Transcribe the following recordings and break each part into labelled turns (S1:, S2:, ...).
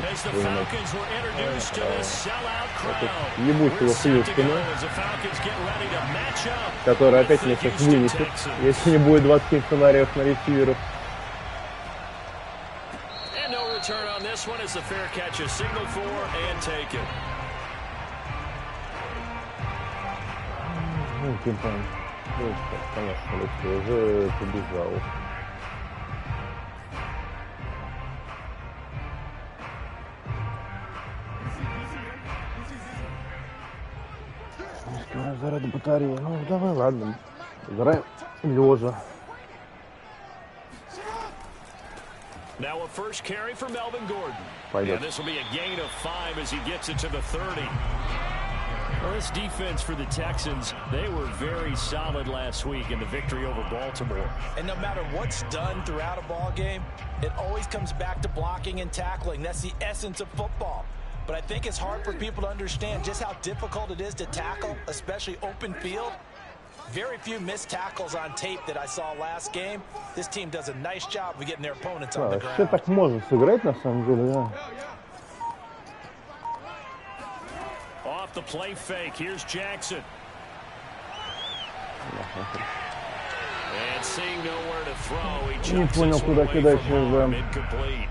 S1: Флюкс,
S2: ебучего Флюксина, который опять меня сейчас вынесет, если не будет 20 сценариев на ресиверов. Ну, Кимпан, конечно, Алексей уже побежал. Заряд батареи. Ну, давай, ладно. Играем лежа.
S3: Now a first carry for Melvin Gordon.
S2: Пойдет.
S3: And this will be a gain of 5 as he gets it to the 30. Well, this defense for the Texans, they were very solid last week in the victory over Baltimore.
S4: And no matter what's done throughout a ball game, it always comes back to blocking and tackling. That's the essence of football. But I think it's hard for people to understand just how difficult it is to tackle, especially open field. Very few missed tackles on tape that I saw last game. This team does a nice job of getting their opponents on the ground.
S2: Все так можно сыграть на самом деле, да.
S3: Off the play fake, here's Jackson. And seeing nowhere to throw, he jumps this one away from home, incomplete.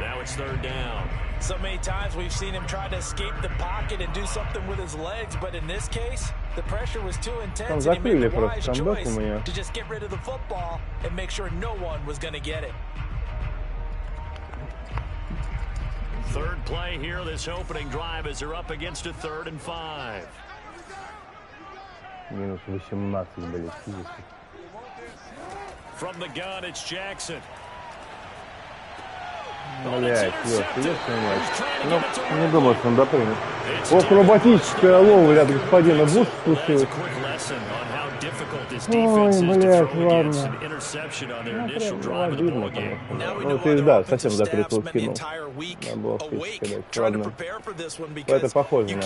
S3: Now it's third down.
S4: So many times we've seen him try to escape the pocket and do something with his legs, but in this case, the pressure was too intense and he made the wise choice to just get rid of the football and make sure no one was going to get it.
S3: Third play here, this opening drive as they're up against a 3rd and 5.
S2: Минус 18, блядь, физически.
S3: From the gun, it's Jackson.
S2: Блять, Лёш, ну, не думаю, что он допрыгнет. Акробатическая ловля от господина Буш случилась. Ой, блядь, ладно. Обидно, конечно. Ну, ты, да, совсем закрытый скинул. Надо было физически кидать. Ладно. Это похоже на...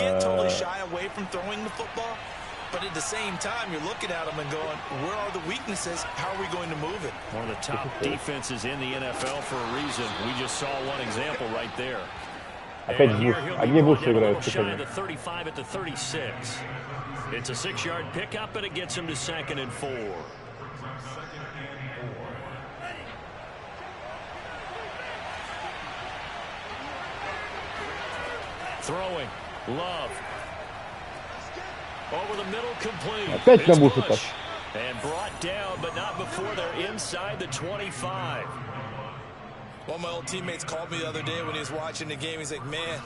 S4: But at the same time, you're looking at them and going, where are the weaknesses? How are we going to move it?
S3: One of the top defenses in the NFL for a reason. We just saw one example right there.
S2: Опять Буш. Одни Буши играют.
S3: The 35 at the 36. It's a 6-yard pickup, and it gets him to 2nd and 4. Throwing. Love. Over the middle, complete.
S2: Опять на Буша-то.
S3: And brought down, but not before they're inside the 25.
S4: One of my old teammates called me the other day when he was watching the game. He's like, man,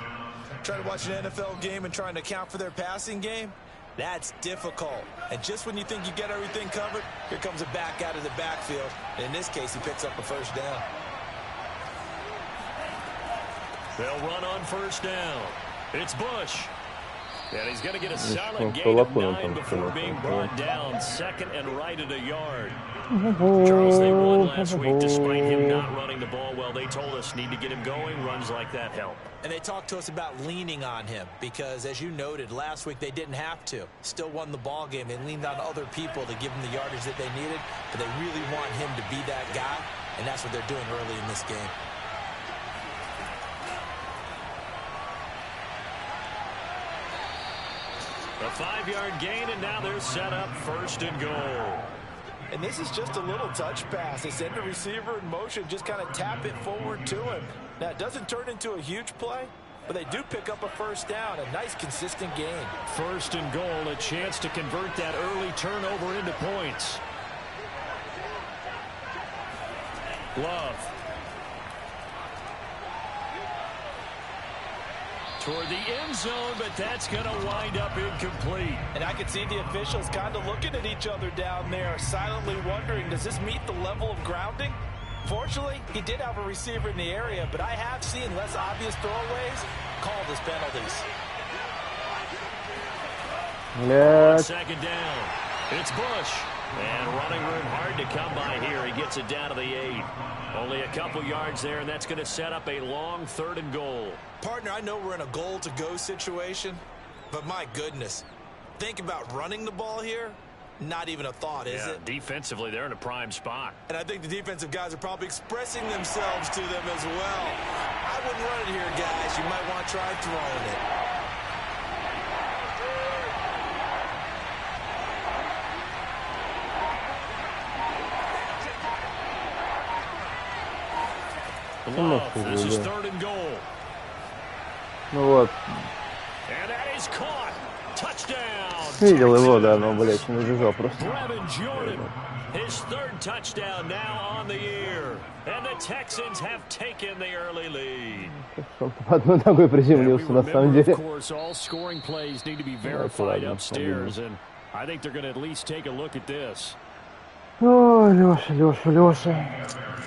S4: trying to watch an NFL game and trying to account for their passing game, that's difficult. And just when you think you get everything covered, here comes a back out of the backfield. And in this case, he picks up a first down.
S3: They'll run on first down. It's Bush. And he's going to get a solid gain of 9 before being brought down 2nd and right at a yard. Charles, they won last week despite him not running the ball well. They told us need to get him going. Runs like that help.
S4: And they talked to us about leaning on him because, as you noted, last week they didn't have to. Still won the ball game. They leaned on other people to give them the yardage that they needed, but they really want him to be that guy, and that's what they're doing early in this game.
S3: A 5-yard gain, and now they're set up 1st and goal.
S4: And this is just a little touch pass. They send the receiver in motion, just kind of tap it forward to him. Now, it doesn't turn into a huge play, but they do pick up a first down, a nice, consistent gain.
S3: 1st and goal, a chance to convert that early turnover into points. Love. Toward the end zone, but that's going to wind up incomplete.
S4: And I can see the officials kind of looking at each other down there, silently wondering, does this meet the level of grounding? Fortunately, he did have a receiver in the area, but I have seen less obvious throwaways called as penalties.
S3: On 2nd down, it's Bush. And running room hard to come by here. He gets it down to the 8. Only a couple yards there, and that's going to set up a long 3rd and goal.
S4: Partner, I know we're in a goal-to-go situation, but my goodness, think about running the ball here. Not even a thought, is it?
S3: Defensively, they're in a prime spot.
S4: And I think the defensive guys are probably expressing themselves to them as well. I wouldn't run it here, guys. You might want to try throwing it.
S3: This is 3rd and goal.
S2: Ну вот.
S3: And that is caught. Touchdown.
S2: Видел его, да, но, блядь, не убежал просто.
S3: His 3rd touchdown now on the year. And the Texans have taken the early lead.
S2: Одной ногой приземлился, на самом деле.
S3: Of course, all scoring plays need to be verified upstairs, and I think they're going to at least take a look at this.
S2: Ой, Леша.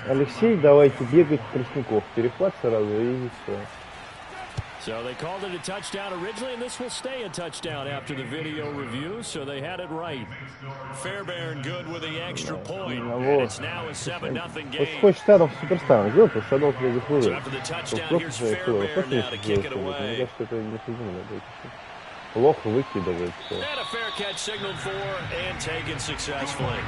S2: Алексей, давайте бегать Пресняков. Перехват сразу и все.
S3: So they called it a touchdown originally, and this will stay a touchdown after the video review, so they had it right. Fairbairn good with the extra point, and it's now a 7-0 game.
S2: Хочешь Шадов суперстаром сделать, потому что Шадов не
S3: So
S2: заслужил.
S3: after the touchdown, here's Fairbairn now to kick it
S2: Мне
S3: away.
S2: кажется, это не соединено. Плохо выкидывает все.
S3: And a fair catch signaled for and taken successfully.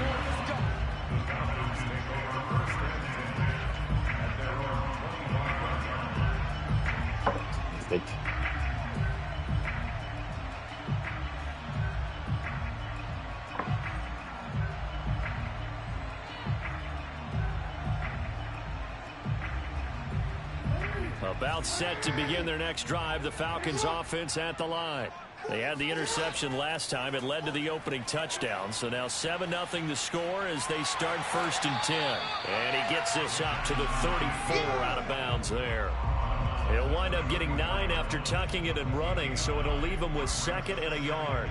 S3: About set to begin their next drive, the Falcons offense at the line. They had the interception last time. It led to the opening touchdown. So now 7-0 to score as they start 1st and 10. And he gets this up to the 34 out of bounds there. He'll wind up getting 9 after tucking it and running, so it'll leave him with 2nd and a yard.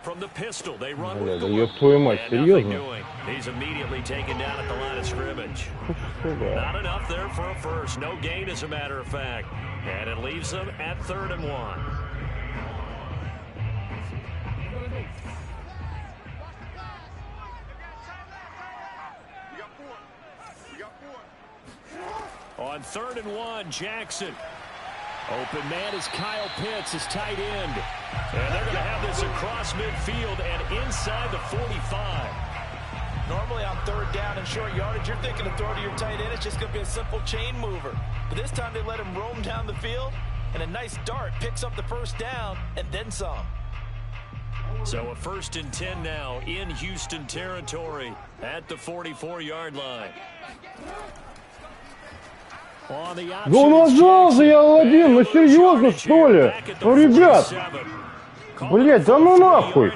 S3: From the pistol, they run with the
S2: ёб твою мать, серьезно?
S3: He's immediately taken down at the line of scrimmage. Not enough there for a first. No gain, as a matter of fact. And it leaves them at 3rd and 1. On 3rd and 1, Jackson. Open man is Kyle Pitts, his tight end. And they're going to have this across midfield and inside the 45.
S4: Normally on 3rd down and short yardage, you're thinking of throw to your tight end. It's just going to be a simple chain mover. But this time they let him roam down the field, and a nice dart picks up the 1st down and then some.
S3: So a 1st and 10 now in Houston territory at the 44-yard line.
S2: Да он нажал же, я один, ну серьезно, что ли? Ну, ребят, блять, да ну нахуй.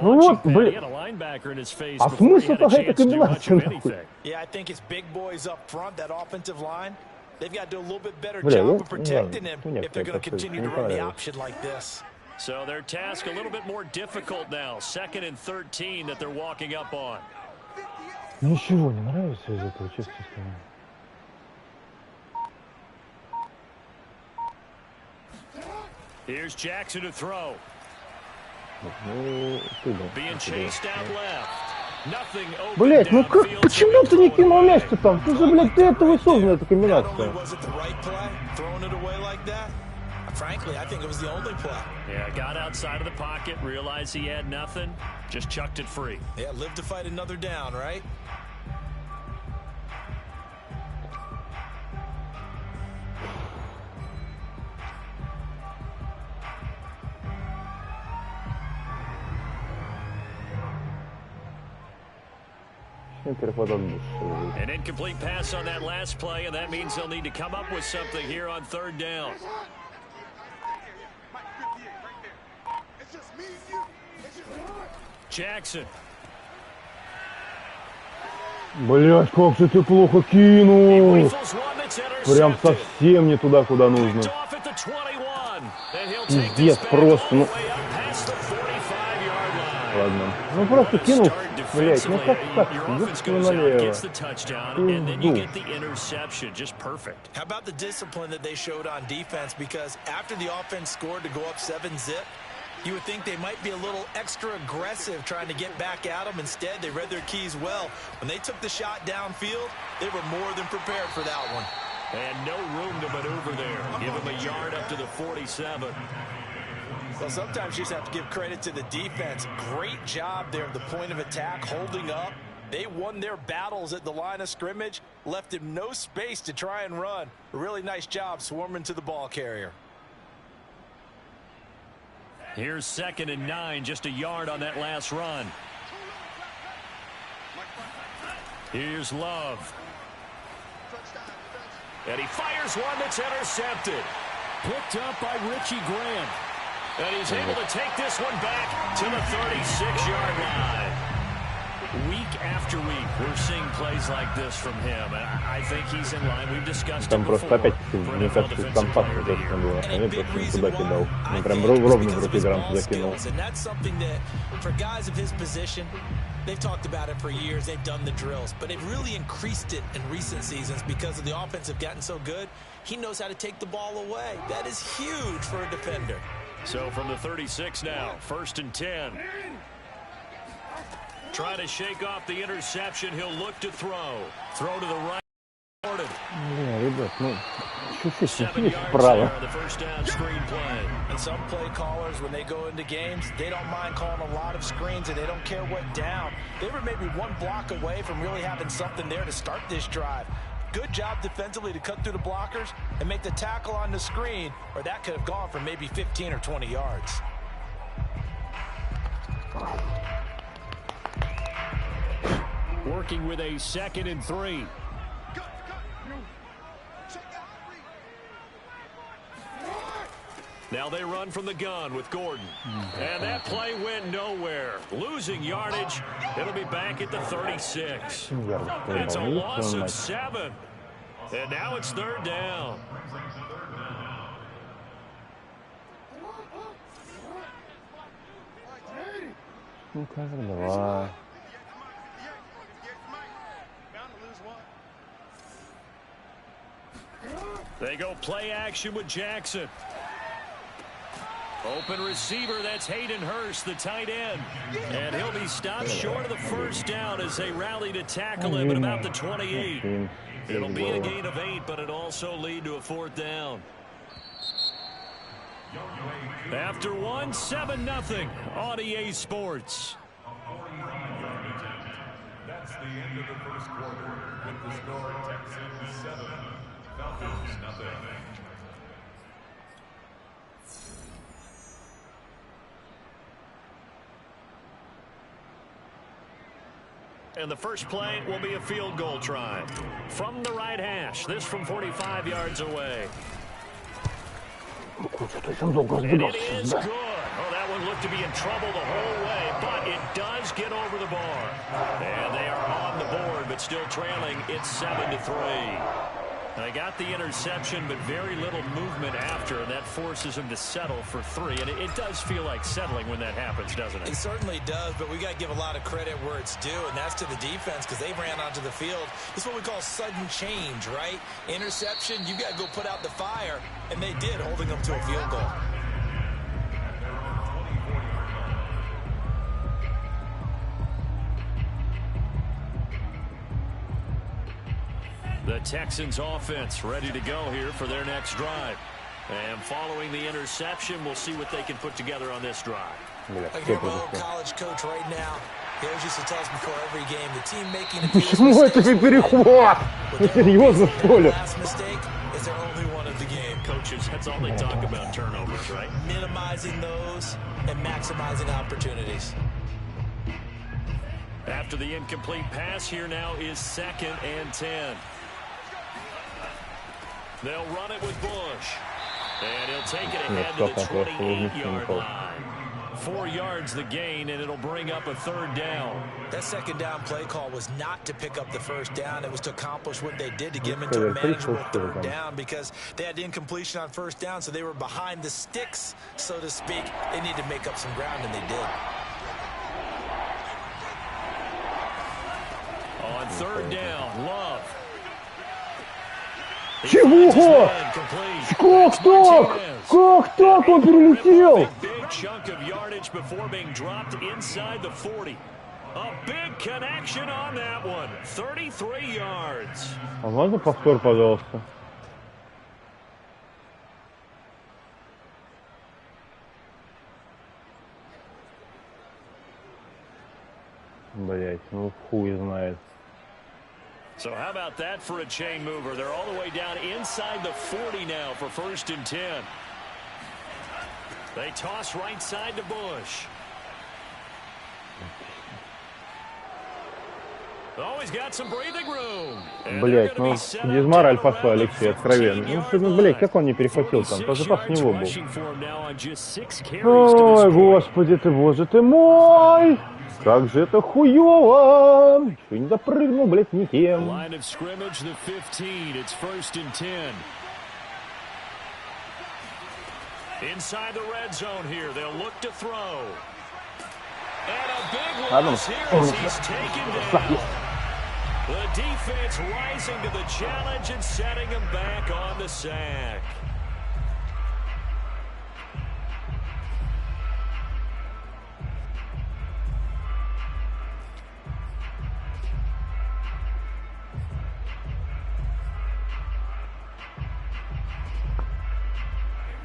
S2: Ну вот, блин. А смысл-то этой комбинации нахуй?
S4: Yeah, I think it's big boys up front, that offensive line. They've got to do a little bit better
S2: Бля,
S4: job of protecting him if they're going to continue to run the option like this.
S3: So their task a little bit more difficult now. 2nd and 13 that they're walking up on.
S2: Ничего не нравится из этого, честно сказать.
S3: Here's Jackson to throw.
S2: Being
S3: chased out left. Nothing open.
S2: Блять, ну как, почему ты не кинул мяч-то там? Ты же, блядь, для этого и создана эта комбинация.
S4: Frankly, I think it was the only play.
S3: Yeah, got outside of the pocket, realized he had nothing, just chucked it free.
S4: Yeah, live to fight another down, right?
S3: An incomplete pass on that last play, and that means they'll need to come up with something here on 3rd down. Jackson.
S2: Блять, как же ты плохо кинул. Прям совсем не туда, куда нужно. Пиздец, просто, ну... Ладно. Ну просто кинул. Блять, ну как так? Ёпта налево.
S4: How about the discipline that they showed on defense? Because after the offense scored to go up 7-zip, you would think they might be a little extra aggressive trying to get back at them. Instead, they read their keys well. When they took the shot downfield, they were more than prepared for that one.
S3: And no room to maneuver there. Give him a yard up to the 47.
S4: Well, sometimes you just have to give credit to the defense. Great job there at the point of attack, holding up. They won their battles at the line of scrimmage, left him no space to try and run. A really nice job swarming to the ball carrier.
S3: Here's 2nd and 9, just a yard on that last run. Here's Love. And he fires one that's intercepted. Picked up by Richie Grant. And he's able to take this one back to the 36-yard line. Week after week, we're seeing plays like this from him. And I think he's in line. We've discussed it before.
S2: Мне кажется, там пас достаточно было. Они просто туда кидал. Он прям ровно в руки грант закинул.
S4: And that's something that, for guys of his position, they've talked about it for years. They've done the drills. But they've really increased it in recent seasons because of the offense have gotten so good. He knows how to take the ball away. That is huge for a defender.
S3: So from the 36 now, 1st and 10. Trying to shake off the interception. He'll look to throw. Throw to the right.
S2: Ребят, ну, чуть-чуть
S3: 7 yards
S2: вправо.
S3: there, the first down screen play.
S4: And some play callers, when they go into games, they don't mind calling a lot of screens, and they don't care what down. They were maybe one block away from really having something there to start this drive. Good job defensively to cut through the blockers and make the tackle on the screen, or that could have gone for maybe 15 or 20 yards.
S3: Working with a 2nd and 3. Now they run from the gun with Gordon. And that play went nowhere. Losing yardage. It'll be back at the 36. It's a loss of 7. And now it's 3rd down. They go play action with Jackson. Open receiver, that's Hayden Hurst, the tight end. And he'll be stopped short of the first down as they rally to tackle him at about the 28. It'll be a gain of 8, but it also lead to a 4th down. After 1, 7-0 on EA Sports.
S1: That's the end of the first quarter with the score Texans 7, Falcons 0.
S3: And the first play will be a field goal try. From the right hash, this from 45 yards away. And it is good. Oh, that one looked to be in trouble the whole way, but it does get over the bar. And they are on the board, but still trailing. It's 7-3. They got the interception, but very little movement after, and that forces them to settle for 3. And it does feel like settling when that happens, doesn't it?
S4: It certainly does, but we got to give a lot of credit where it's due, and that's to the defense because they ran onto the field. It's what we call sudden change, right? Interception, you got to go put out the fire, and they did, holding them to a field goal.
S3: The Texans offense ready to go here for their next drive. And following the interception, we'll see what they can put together on this drive.
S4: I hear my old college coach right now. He always used to tell us before every game, the team making a
S2: Почему это же перехват? Вы серьезно, что ли?
S4: last mistake is their only one of the game.
S3: Coaches, that's all they talk about, turnovers, right?
S4: Minimizing those and maximizing opportunities.
S3: After the incomplete pass, here now is 2nd and 10. They'll run it with Bush. And he'll take it ahead to the 28-yard line. 4 yards the gain, and it'll bring up a 3rd down.
S4: That 2nd down play call was not to pick up the 1st down. It was to accomplish what they did to get them into a manageable 3rd down because they had incompletion on 1st down, so they were behind the sticks, so to speak. They needed to make up some ground, and they did.
S3: On 3rd down, Love.
S2: Чего? Как так? Как так он прилетел?
S3: Big chunk of yardage before being dropped inside the 40. A big connection on that one. 33 yards.
S2: А можно повтор, пожалуйста? Блять, ну хуй знает.
S3: So how about that for a chain mover? They're all the way down inside the 40 now for 1st and 10. They toss right side to Bush. Oh, he's got some breathing room.
S2: Блять, ну дизмораль пошла, Алексей, откровенно. Ну, блять, как он не перехватил там? Тоже пас с него был. Ой, господи ты, боже ты мой! Как же это хуёво! Еще не допрыгнул, блять, не тем.
S3: Line of scrimmage, the 15. It's 1st and 10. Inside the red zone here, they'll look to throw. And a big loss here as he's taken down. The defense rising to the challenge and setting him back on the sack.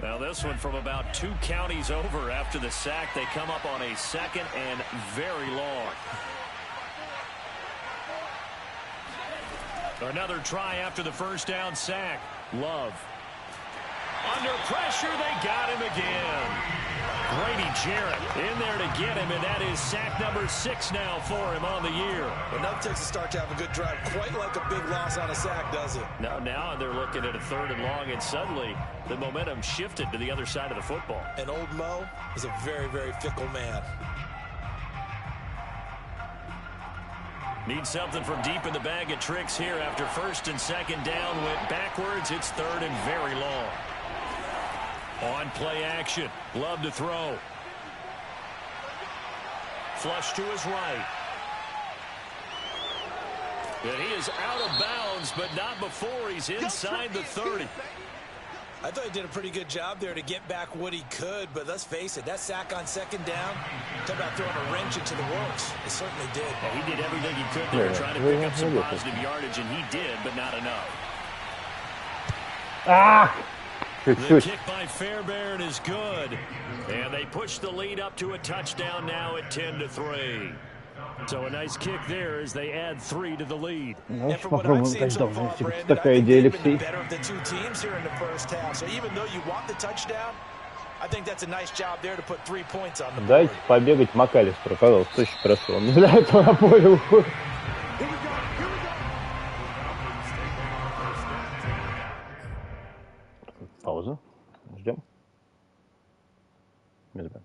S3: Now this one from about 2 counties over after the sack. They come up on a 2nd and very long. Another try after the 1st down sack. Love. Under pressure, they got him again. Grady Jarrett in there to get him, and that is sack number 6 now for him on the year.
S4: Well, now takes a start to have a good drive. Quite like a big loss on a sack, does it?
S3: Now they're looking at a 3rd and long, and suddenly the momentum shifted to the other side of the football.
S4: And old Mo is a very, very fickle man.
S3: Need something from deep in the bag of tricks here after 1st and 2nd down. Went backwards. It's 3rd and very long. On play action. Love to throw. Flush to his right. And he is out of bounds, but not before he's inside the 30.
S4: I thought he did a pretty good job there to get back what he could, but let's face it, that sack on 2nd down, talk about throwing a wrench into the works. It certainly did.
S3: Yeah, he did everything he could there, trying to pick up some positive yardage, and he did, but not enough. The kick by Fairbairn is good, and they push the lead up to a touchdown now at 10-3. So a nice kick there as they add 3 to the lead.
S2: Ну, попробуем дать должности. Такая идея, Алексей. Дайте побегать МакАлистеру, пожалуйста, очень прошу. Он не для этого на поле уходит. Пауза. Ждем. Медленно.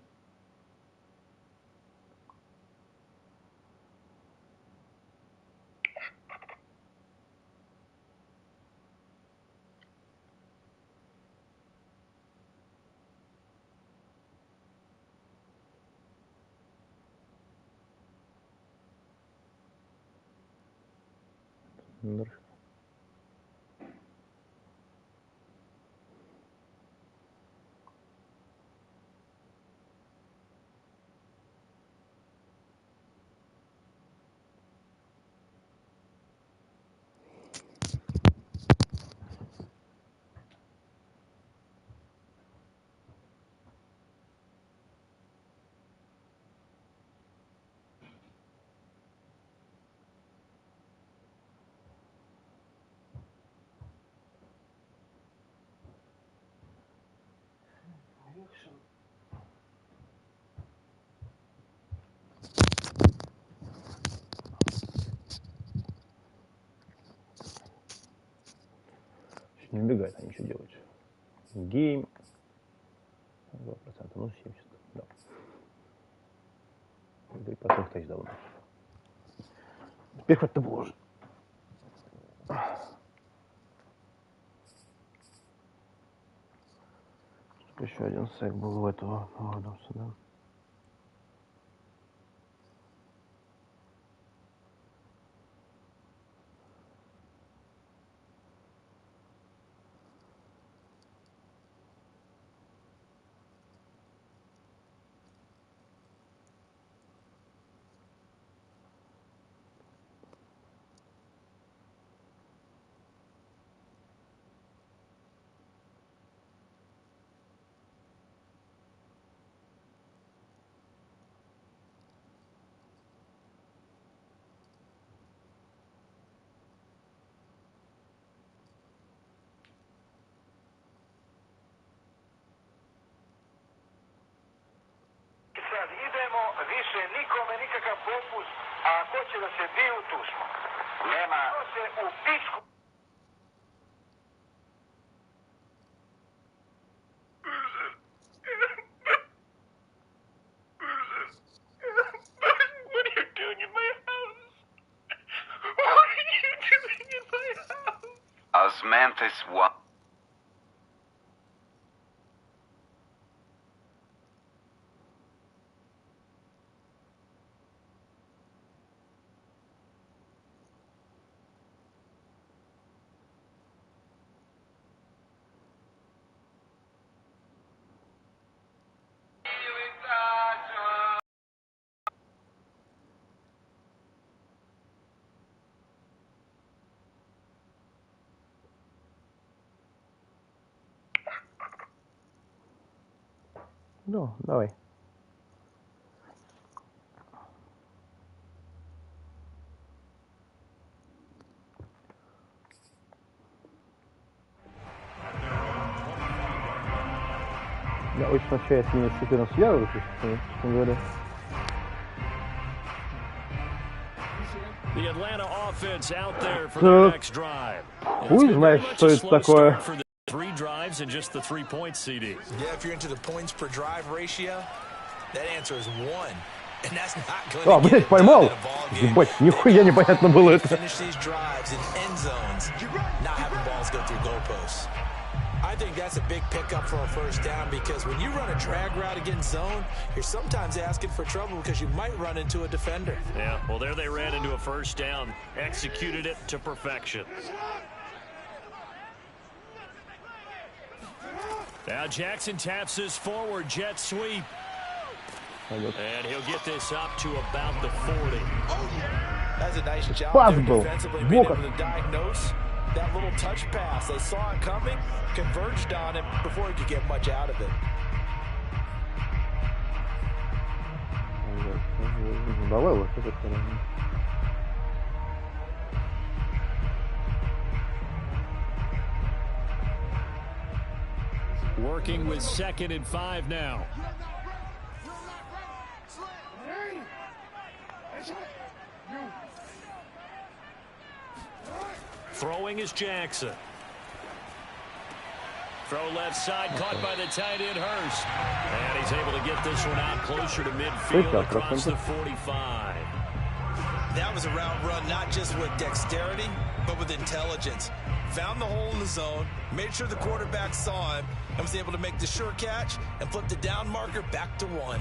S2: Не убегает, они что делают? Гейм. 2%, ну 70, да. Да и потом тачдаун. Теперь хоть-то боже. Еще один сэк был у этого Адамса, да?
S5: se nikome nikakav popust, a ako će da se biju, tu smo. Nema se u pičku. What are you doing in my house? What are you doing in my house?
S6: Osmanthus what?
S2: Ну, давай. Я очень смущаюсь, меня с эфиром связываются, честно говоря.
S3: The Atlanta offense out there for the next drive.
S2: Хуй знает, что это такое.
S3: 3 drives and just the 3 points, CD.
S4: Yeah, if you're into the points per drive ratio, that answer is 1. And that's not going to
S2: блядь, поймал! Ебать, нихуя непонятно было это.
S4: Finish these drives in end zones, not having balls go through goalposts. I think that's a big pickup for a first down because when you run a drag route against zone, you're sometimes asking for trouble because you might run into a defender.
S3: Yeah, well, there they ran into a first down, executed it to perfection. Now Jackson taps his forward jet sweep. And he'll get this up to about the 40.
S4: That's a nice job
S2: Possible.
S4: defensively being able to diagnose that little touch pass. They saw it coming, converged on it before he could get much out of it.
S2: Давай вот это стороны.
S3: Working with 2nd and 5 now. Throwing is Jackson. Throw left side, caught by the tight end Hurst. And he's able to get this one out closer to midfield across the 45.
S4: That was a route run not just with dexterity, but with intelligence. Found the hole in the zone, made sure the quarterback saw him, and was able to make the sure catch and flip the down marker back to 1.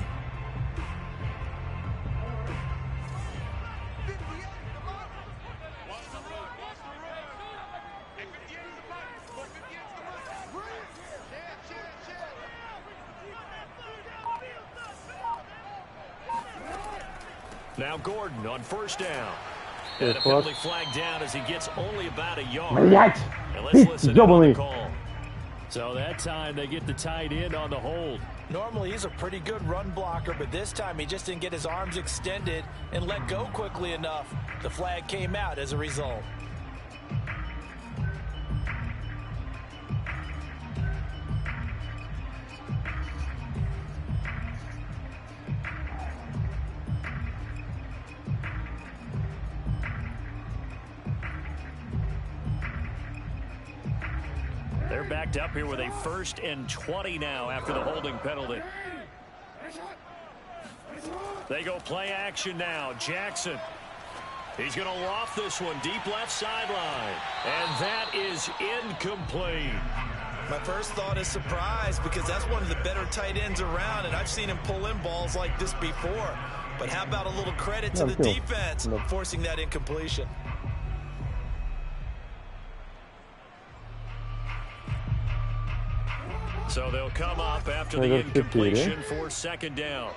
S3: Now Gordon on first down. And a penalty flag down as he gets only about a yard.
S2: Блять!
S3: And let's listen to the
S2: Ёбаный!
S3: call. So that time they get the tight end on the hold.
S4: Normally he's a pretty good run blocker, but this time he just didn't get his arms extended and let go quickly enough. The flag came out as a result.
S3: They're backed up here with a 1st and 20 now after the holding penalty. They go play action now. Jackson. He's going to loft this one deep left sideline. And that is incomplete.
S4: My first thought is surprise because that's one of the better tight ends around, and I've seen him pull in balls like this before. But how about a little credit to the defense forcing that incompletion?
S3: So they'll come up after the incompletion for 2nd down.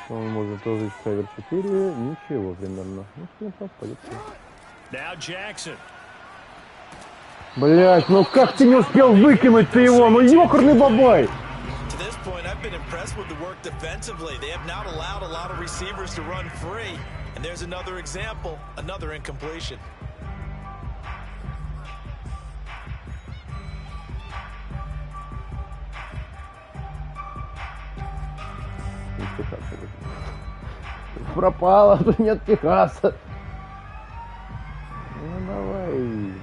S2: Он может тоже ставить 4, ничего примерно. Ну, пойдет.
S3: Now Jackson.
S2: Блять, ну как ты не успел выкинуть ты его? Ну ёкарный бабай!
S4: To this point, I've been impressed with the work defensively. They have not allowed a lot of receivers to run free. And there's another example, another incompletion.
S2: Техаса. Пропало, тут нет Техаса. Ну давай,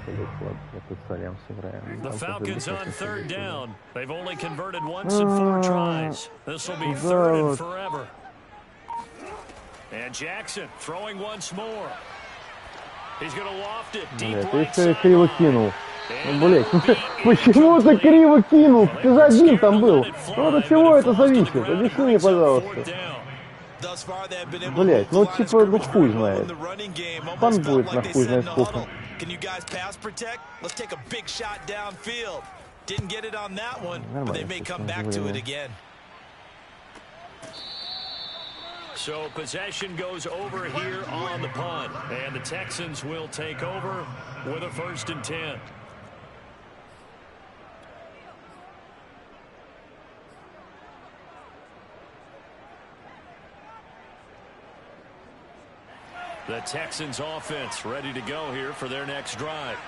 S2: блядь, ладно, это Салям сыграем.
S3: The Falcons on third down. They've only converted once in 4 tries. This will be third and forever. And Jackson throwing once more. He's going to loft it deep right
S2: ты криво кинул. Ну, блядь, почему ты криво кинул? Ты же один там был. Ну, от чего это зависит? Объясни мне, пожалуйста. Блядь, ну типа, ну хуй знает. Пан будет на хуй знает сколько. Нормально.
S3: So possession goes over here on the punt, and the Texans will take over with a 1st and 10. The Texans offense ready to go here for their next drive.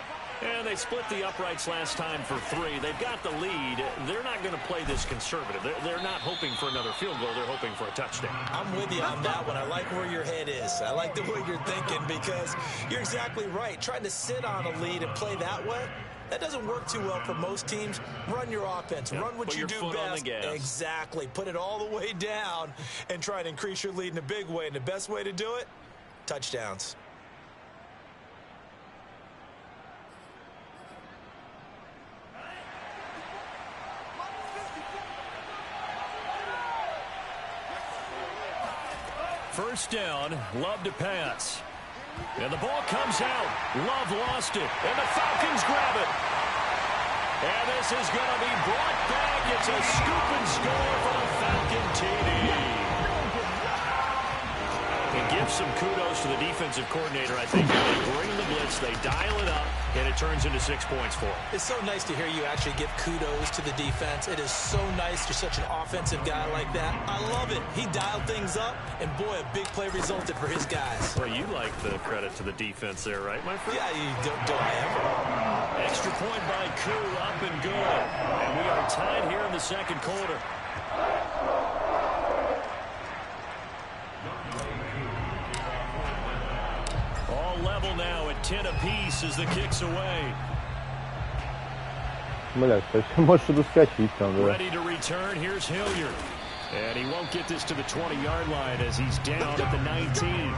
S3: And they split the uprights last time for 3. They've got the lead. They're not going to play this conservative. They're not hoping for another field goal. They're hoping for a touchdown.
S4: I'm with you on that one. I like where your head is. I like the way you're thinking because you're exactly right. Trying to sit on a lead and play that way, that doesn't work too well for most teams. Run your offense. Run what you do best. Exactly. Put it all the way down and try to increase your lead in a big way. And the best way to do it, touchdowns.
S3: First down, Love to pass. And the ball comes out. Love lost it, and the Falcons grab it. And this is going to be brought back. It's a scoop and score for the Falcon TD. And give some kudos to the defensive coordinator, I think. They bring the blitz, they dial it up, and it turns into 6 points for them.
S4: It's so nice to hear you actually give kudos to the defense. It is so nice. You're such an offensive guy like that. I love it. He dialed things up, and boy, a big play resulted for his guys.
S3: Well, you like the credit to the defense there, right, my friend?
S4: Yeah, you do I ever.
S3: Extra point by Koo, up and good. And we are tied here in the second quarter. All level now at 10 apiece as the kick's away.
S2: Блядь, можешь доскочить там, да.
S3: Ready to return, here's Hilliard. And he won't get this to the 20-yard line as he's down at the 19.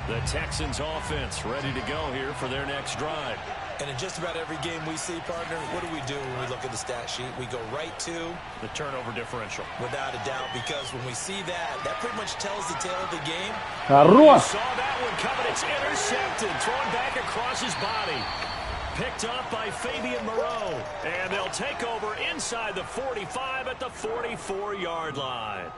S3: The Texans offense ready to go here for their next drive.
S4: And in just about every game we see, partner, what do when we look at the stat sheet? We go right to
S3: the turnover differential.
S4: Without a doubt, because when we see that, that pretty much tells the tale of the game.
S2: Хорош!
S3: Saw that one coming. It's intercepted. Thrown back across his body. Picked up by Fabian Moreau. And they'll take over inside the 45 at the 44-yard line.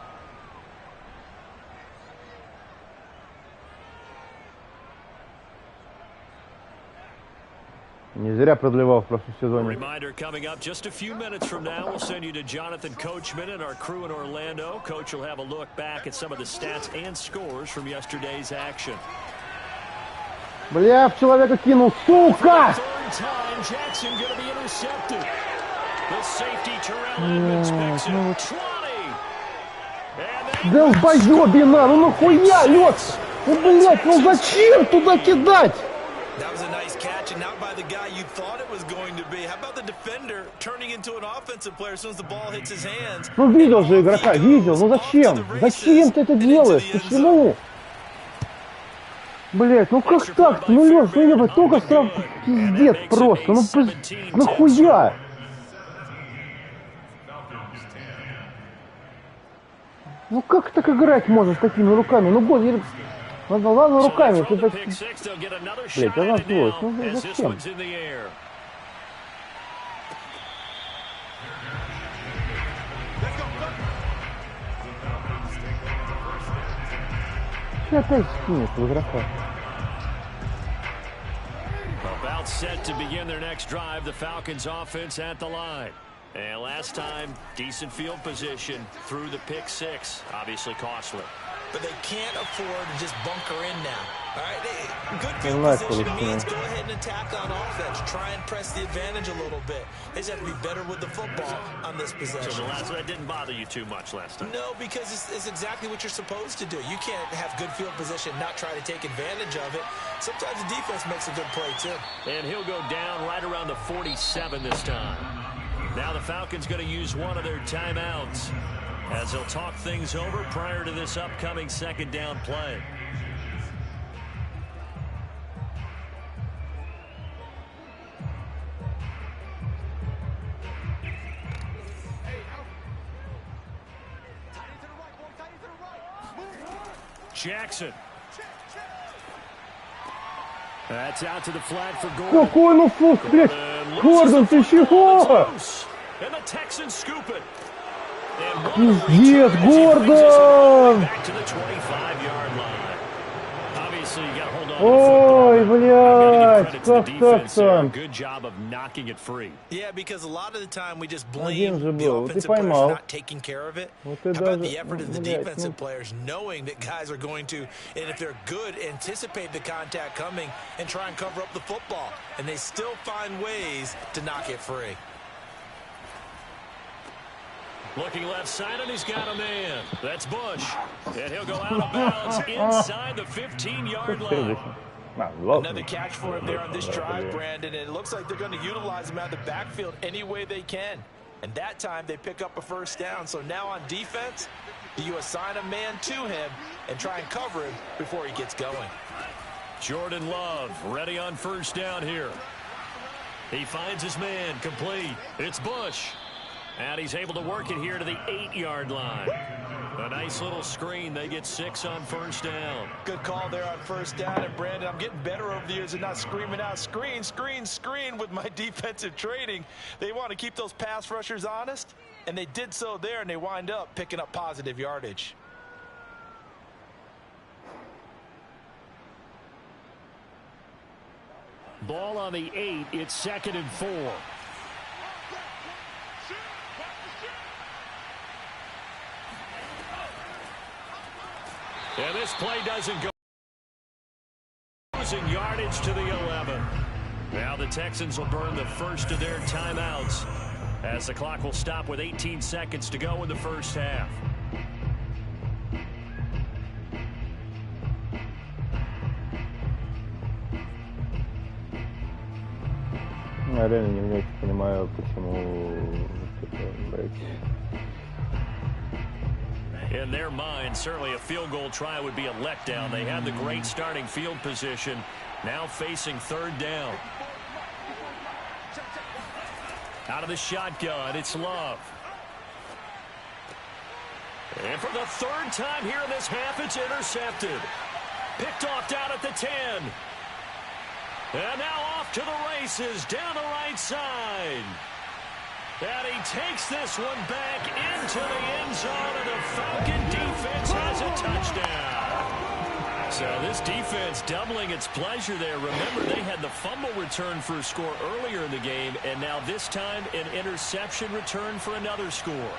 S2: Не зря продлевал в прошлом сезоне.
S3: Reminder coming up just a few minutes from now. We'll send you to Jonathan Coachman and our crew in Orlando. Coach will have a look back at some of the stats and scores from yesterday's action.
S2: Бля, в человека кинул, сука!
S3: Jackson going to be intercepted. The safety Terrell Edmonds picks it. 20.
S2: Долбоёбина, ну нахуя, Лёс? Ну, блядь, ну зачем туда кидать?
S4: That was a nice catch, and not by the guy you thought it was going to be. How about the defender turning into an offensive player as soon as the ball hits his hands?
S2: Ну видел же игрока, видел, ну зачем? Зачем ты это делаешь? Почему? Блять, ну как так? Ну Лёш, ну ебать, только сразу пиздец просто, ну нахуя? Ну как так играть можно с такими руками? Ну год, ладно руками, ты так... Блять, она злость, ну зачем? Что опять скинет в игрока?
S3: About set to begin their next drive, the Falcons offense at the line. And last time, decent field position through the pick six, obviously costly.
S4: but they can't afford to just bunker in now. All right, good field position means go ahead and attack on offense. Try and press the advantage a little bit. They just have to be better with the football on this possession.
S3: So that didn't bother you too much last time?
S4: No, because it's exactly what you're supposed to do. You can't have good field position, not try to take advantage of it. Sometimes the defense makes a good play, too.
S3: And he'll go down right around the 47 this time. Now the Falcons going to use one of their timeouts as they'll talk things over prior to this upcoming second down play. Jackson. That's out to the flat for Gordon.
S2: Какой ну фух, блядь! Гордон, ты чего?
S3: And the Texans scoop it.
S2: Пиздец, Гордон!
S3: Back to the 25-yard line. Obviously, you got to hold on.
S2: Ой, блядь, как так-то?
S3: Good job of knocking it free.
S4: Yeah, because a lot of the time we just blame
S2: же
S4: the
S2: был,
S4: offensive
S2: ты
S4: players
S2: поймал.
S4: for not taking care of it.
S2: Вот
S4: How
S2: ты
S4: about
S2: даже,
S4: the effort of the
S2: блядь,
S4: defensive players knowing that guys are going to, and if they're good, anticipate the contact coming and try and cover up the football. And they still find ways to knock it free.
S3: Looking left side, and he's got a man. That's Bush. And he'll go out of bounds inside the 15-yard line.
S4: Another catch for him there on this drive, Brandon. And it looks like they're going to utilize him out of the backfield any way they can. And that time, they pick up a first down. So now on defense, do you assign a man to him and try and cover him before he gets going?
S3: Jordan Love ready on first down here. He finds his man complete. It's Bush. And he's able to work it here to the 8-yard line. A nice little screen. They get 6 on first down.
S4: Good call there on first down. And, Brandon, I'm getting better over the years and not screaming out, screen, screen, screen with my defensive training. They want to keep those pass rushers honest, and they did so there, and they wind up picking up positive yardage.
S3: Ball on the 8. It's 2nd and 4. And this play doesn't go. Losing yardage to the 11. Now the Texans will burn the first of their timeouts as the clock will stop with 18 seconds to go in the first half.
S2: Я реально не понимаю, почему
S3: In their mind, certainly a field goal try would be a letdown. They had the great starting field position, now facing third down. Out of the shotgun, it's Love. And for the third time here in this half, it's intercepted. Picked off down at the 10. And now off to the races down the right side. And he takes this one back into the end zone, and the Falcon defense has a touchdown. So this defense doubling its pleasure there. Remember, they had the fumble return for a score earlier in the game, and now this time an interception return for another score.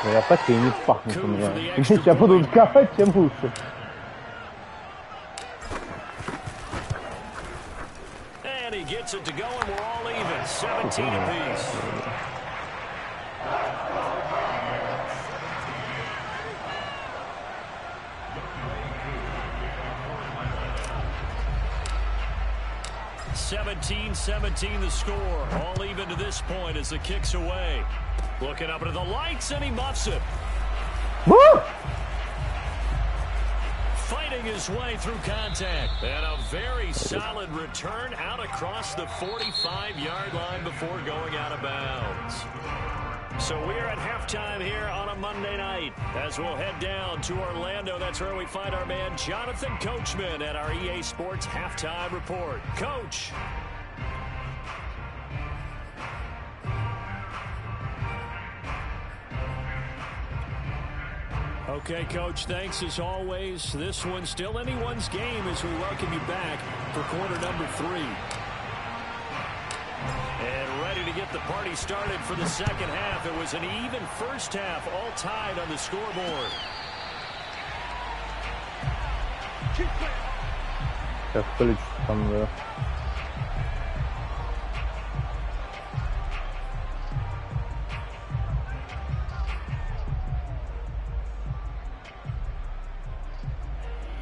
S2: Я так и не пахнет у меня. Сейчас будут копать, тем лучше.
S3: And he gets it to go, and we're all even. 17 apiece. (17-17) the score. All even to this point as the kick's away. Looking up into the lights, and he muffs it.
S2: Woo!
S3: Fighting his way through contact. And a very solid return out across the 45-yard line before going out of bounds. So we're at halftime here on a Monday night as we'll head down to Orlando. That's where we find our man Jonathan Coachman at our EA Sports Halftime Report. Coach. Okay, Coach, thanks as always. This one's still anyone's game as we welcome you back for quarter number 3. And ready to get the party started for the second half. It was an even first half, all tied on the scoreboard.
S2: Сейчас полечу там, да.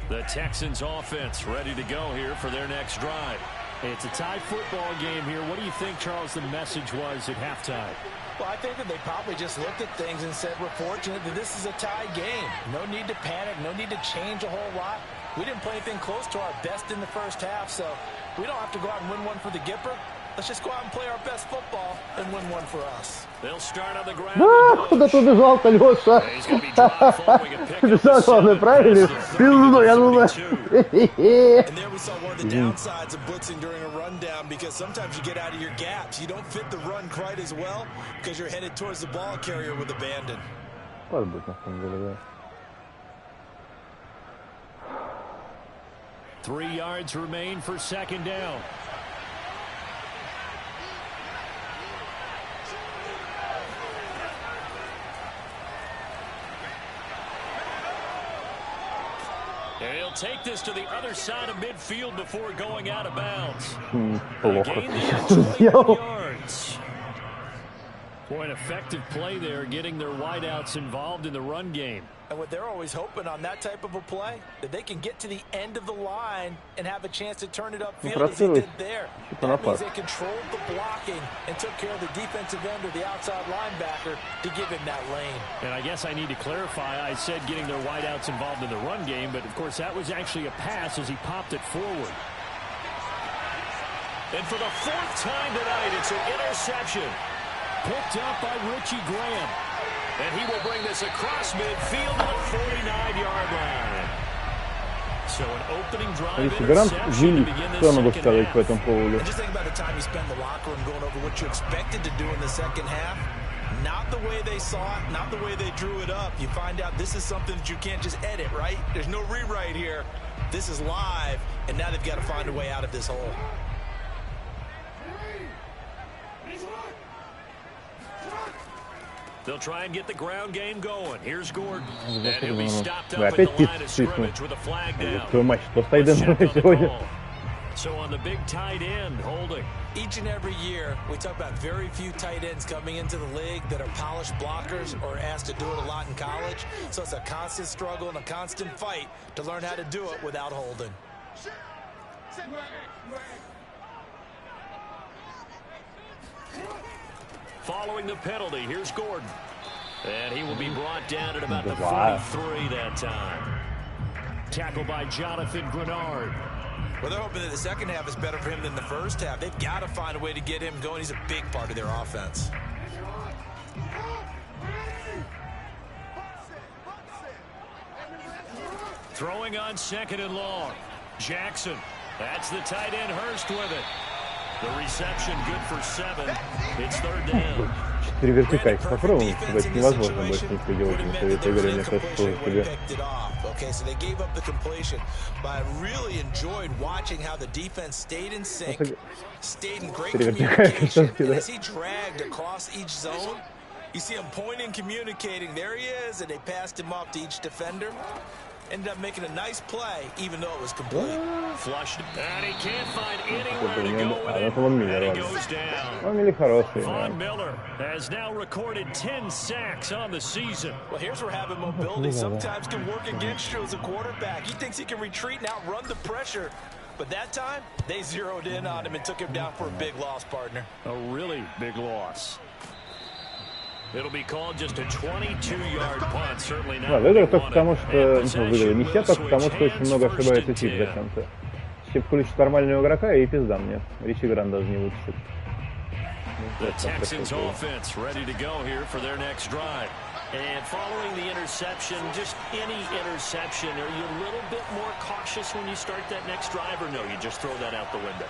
S3: The Texans offense ready to go here for their next drive. It's a tied football game here. What do you think, Charles, the message was at halftime?
S4: Well, I think that they probably just looked at things and said, we're fortunate that this is a tied game. No need to panic. No need to change a whole lot. We didn't play anything close to our best in the first half, so we don't have to go out and win one for the Gipper. Let's just go out and play our best football and win one for us.
S3: They'll start on the ground.
S2: Куда ты убежал-то, Леша? Бежал, главное, правильно? Пизду, я думаю.
S4: And there we saw one of the downsides of blitzing during a rundown, because sometimes you get out of your gaps. You don't fit the run quite as well because you're headed towards the ball carrier with abandon.
S2: Может быть, на самом деле, да.
S3: 3 yards remain for second down. And he'll take this to the other side of midfield before going out of bounds.
S2: Плохо
S3: Gain
S2: ты
S3: the
S2: сейчас
S3: 21
S2: сделал.
S3: yards. Boy, an effective play there, getting their wideouts involved in the run game.
S4: And what they're always hoping on that type of a play, that they can get to the end of the line and have a chance to turn it upfield as they did there. That means they controlled the blocking and took care of the defensive end or the outside linebacker to give him that lane.
S3: And I guess I need to clarify, I said getting their wideouts involved in the run game, but of course that was actually a pass as he popped it forward. And for the 4th time tonight, it's an interception. Picked up by Richie Graham. And he will bring this across midfield to the 49-yard line. So an opening drive interception to begin this second half.
S4: And just think about the time you spend in the locker room going over what you expected to do in the second half. Not the way they saw it, not the way they drew it up. You find out this is something that you can't just edit, right? There's no rewrite here. This is live, and now they've got to find a way out of this hole.
S3: They'll try and get the ground game going. Here's Gordon. And he'll be stopped up at the line of scrimmage with a flag down. So on the big tight end, holding.
S4: Each and every year, we talk about very few tight ends coming into the league that are polished blockers or asked to do it a lot in college. So it's a constant struggle and a constant fight to learn how to do it without holding.
S3: Following the penalty, here's Gordon. And he will be brought down at about the 43 that time. Tackled by Jonathan Grenard.
S4: Well, they're hoping that the second half is better for him than the first half. They've got to find a way to get him going. He's a big part of their offense.
S3: Throwing on 2nd and long. Jackson. That's the tight end, Hurst with it. The reception good for 7. It's 3rd down.
S2: 4 вертикальных попробуем, это невозможно больше ничего делать на этой игре, мне кажется, что тебе.
S4: Okay, so they gave up the completion, but I really enjoyed watching how the defense stayed in sync, stayed in great communication, and as he dragged across each zone, you see him pointing, communicating, there he is, and they passed him off to each defender. Ended up making a nice play, even though it was complete.
S3: Flushed, and he can't find anywhere to go with it, and he goes down. Von Miller has now recorded 10 sacks on the season.
S4: Well, here's where having mobility sometimes can work against you as a quarterback. He thinks he can retreat and outrun the pressure. But that time, they zeroed in on him and took him down for a big loss, partner.
S3: A really big loss. It'll be called just a 22-yard punt. Certainly not.
S2: Выиграл только потому, что выиграли не все, только потому, что очень много ошибается тип зачем-то. Если включить нормального игрока, и пизда мне. Ричи Гран даже не вытащит.
S3: The Texans offense ready to go here for their next drive. And following the interception, just any interception, are you a little bit more cautious when you start that next drive, or no, you just throw that out the window?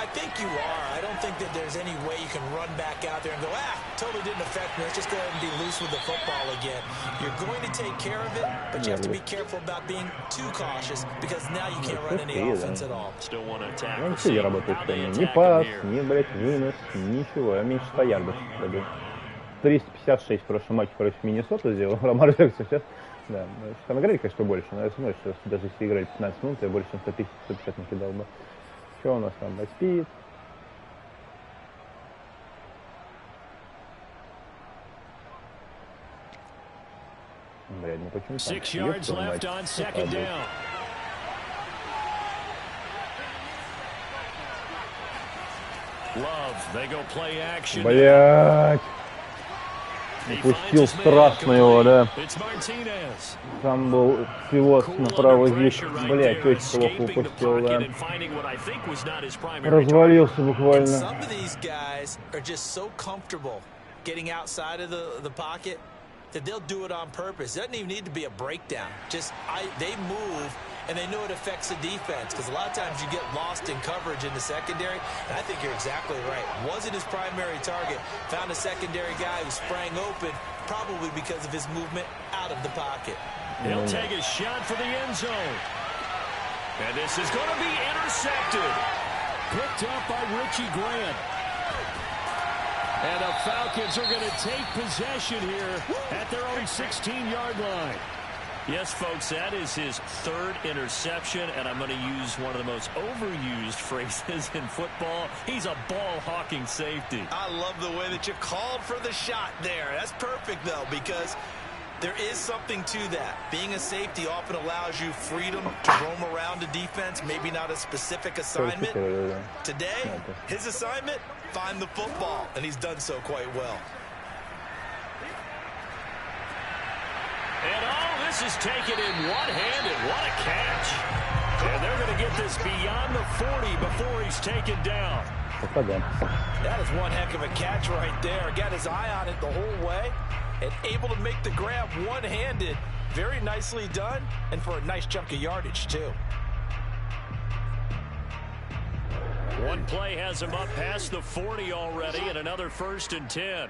S4: I think you are. I don't think that there's any way you can run back out there and go, totally didn't affect me. Let's just go ahead and be loose with the football again. You're going to take care of it, but you have to be careful about being too cautious because now you can't run any offense at all.
S3: Still want to attack.
S2: Вообще не работает. Ни пас, ни, блядь, вынос, ничего. Я меньше 100 ярдов. 356 в прошлом матче против Миннесоты сделал. Ламар Джексон сейчас. Да, там играли, конечно, больше, но я смотрю, что даже если играли 15 минут, я больше, чем 150 накидал бы. Что у нас там? Спит. Блядь, ну почему там?
S3: 6 yards left on second down. Love, they go play action.
S2: Блядь. Упустил страшно его, да. Там был пилот на правый вид. Блядь, очень плохо упустил, да. Развалился буквально.
S4: That they'll do it on purpose. It doesn't even need to be a breakdown. Just they move, and they know it affects the defense because a lot of times you get lost in coverage in the secondary, and I think you're exactly right. Wasn't his primary target. Found a secondary guy who sprang open, probably because of his movement out of the pocket.
S3: He'll take a shot for the end zone. And this is going to be intercepted. Picked up by Richie Grant. And the Falcons are going to take possession here at their own 16-yard line. Yes, folks, that is his third interception, and I'm going to use one of the most overused phrases in football. He's a ball-hawking safety.
S4: I love the way that you called for the shot there. That's perfect, though, because there is something to that. Being a safety often allows you freedom to roam around the defense, maybe not a specific assignment. Today, his assignment, find the football, and he's done so quite well.
S3: And this is taken in one-handed. What a catch. And they're going to get this beyond the 40 before he's taken down.
S4: That is one heck of a catch right there. Got his eye on it the whole way and able to make the grab one-handed. Very nicely done, and for a nice chunk of yardage, too.
S3: One play has him up past the 40 already, and another 1st and 10.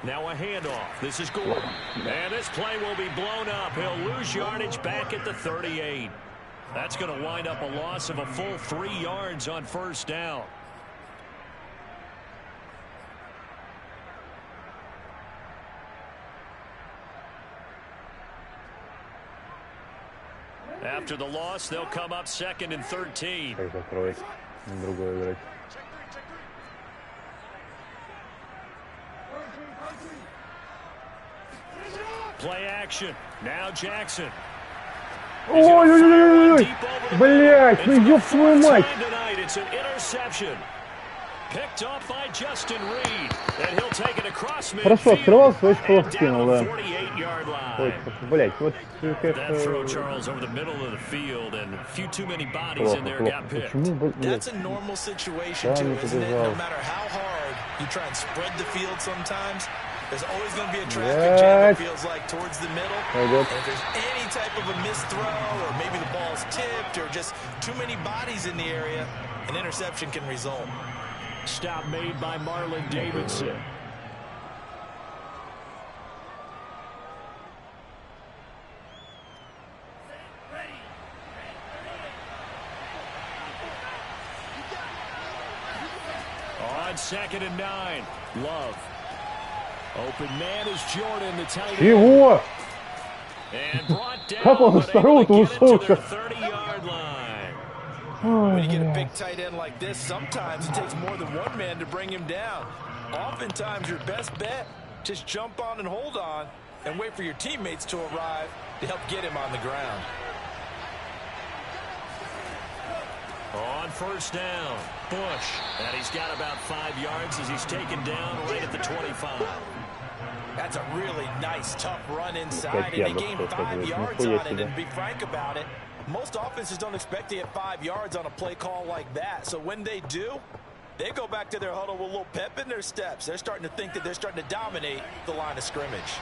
S3: Now a handoff. This is Gordon. And this play will be blown up. He'll lose yardage back at the 38. That's going to wind up a loss of a full 3 yards on 1st down. After the loss, they'll come up 2nd and 13. Play action. Now Jackson.
S2: Ой-ой-ой-ой! Блять, ну ёб твою мать!
S3: It's an interception. Picked off by Justin Reed. And he'll take it across midfield.
S2: Хорошо открывался, очень плохо кинул, да. Ой, блять, вот
S3: That throw, Charles, over the middle of the field, and a few too many bodies in there got picked.
S4: That's a normal situation too, isn't it? No matter how hard you try and spread the field sometimes, there's always going to be a traffic jam, it feels like, towards the middle. And if there's any type of a missed throw, or maybe the ball's tipped, or just too many bodies in the area, an interception can result.
S3: Stop made by Marlon Davidson. On 2nd and 9, Love. Open man is Jordan, the tight end.
S2: Чего?
S3: And brought down,
S2: Как он с второго-то ушел?
S3: 30-yard line.
S4: When you get a big tight end like this, sometimes it takes more than one man to bring him down. Oftentimes, your best bet, just jump on and hold on and wait for your teammates to arrive to help get him on the ground.
S3: On 1st down, Bush. And he's got about 5 yards as he's taken down right at the 25.
S4: That's a really nice, tough run inside, and they gained 5 yards on it. And to be frank about it, most offenses don't expect to get 5 yards on a play call like that. So when they do, they go back to their huddle with a little pep in their steps. They're starting to think that they're starting to dominate the line of scrimmage.